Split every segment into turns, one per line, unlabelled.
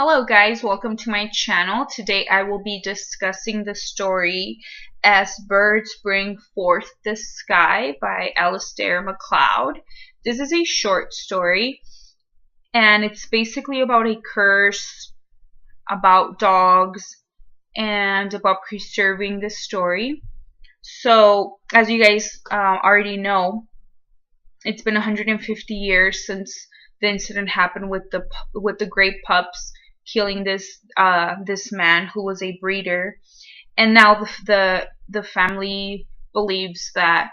Hello guys, welcome to my channel. Today I will be discussing the story As Birds Bring Forth the Sky by Alistair MacLeod. This is a short story and it's basically about a curse, about dogs, and about preserving the story. So as you guys already know, it's been 150 years since the incident happened with the gray pups killing this man who was a breeder, and now the family believes that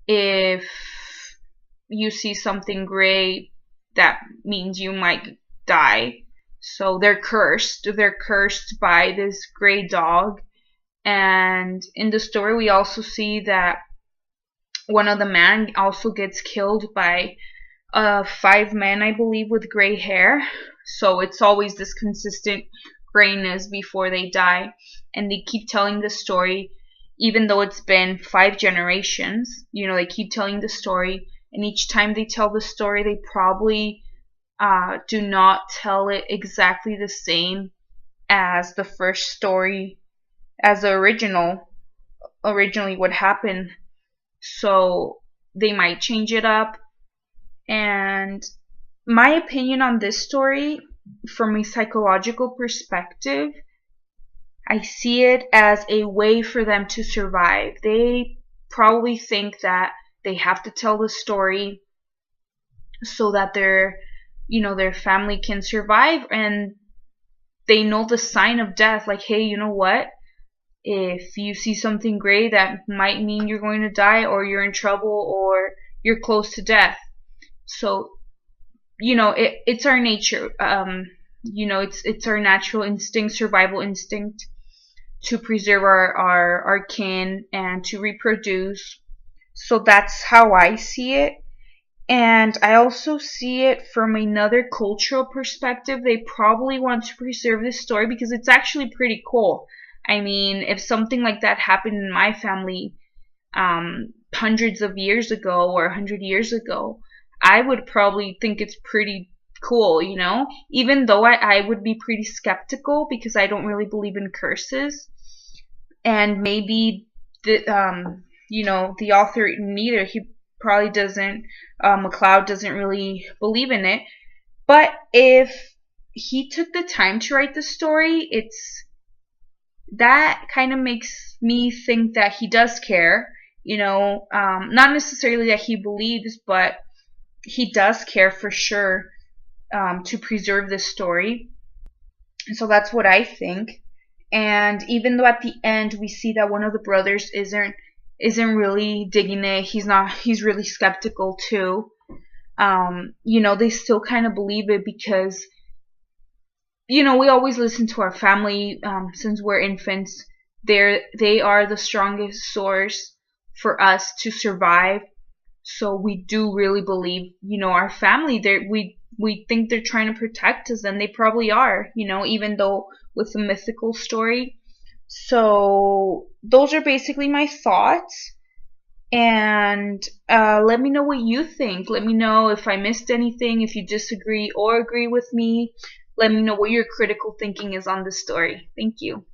if you see something gray, that means you might die. So they're cursed. They're cursed by this gray dog. And in the story, we also see that one of the men also gets killed by 5 men, I believe, with gray hair. So it's always this consistent grayness before they die. And they keep telling the story, even though it's been 5 generations. They keep telling the story. And each time they tell the story, they probably do not tell it exactly the same as the first story, as the originally what happened. So they might change it up. And my opinion on this story, from a psychological perspective, I see it as a way for them to survive. They probably think that they have to tell the story so that their family can survive, and they know the sign of death. Like, hey, you know what? If you see something gray, that might mean you're going to die, or you're in trouble, or you're close to death. So, it's our nature. It's our natural instinct, survival instinct, to preserve our kin and to reproduce. So that's how I see it. And I also see it from another cultural perspective. They probably want to preserve this story because it's actually pretty cool. I mean, if something like that happened in my family hundreds of years ago or 100 years ago, I would probably think it's pretty cool, even though I would be pretty skeptical because I don't really believe in curses. And maybe the author neither. He probably doesn't, MacLeod doesn't really believe in it. But if he took the time to write the story, that kind of makes me think that he does care. Not necessarily that he believes, but he does care for sure, to preserve this story. So that's what I think. And even though at the end we see that one of the brothers isn't really digging it, he's really skeptical too. They still kind of believe it because we always listen to our family since we're infants. They are the strongest source for us to survive. So we do really believe, our family. We think they're trying to protect us, and they probably are, even though with a mythical story. So those are basically my thoughts. And let me know what you think. Let me know if I missed anything, if you disagree or agree with me. Let me know what your critical thinking is on this story. Thank you.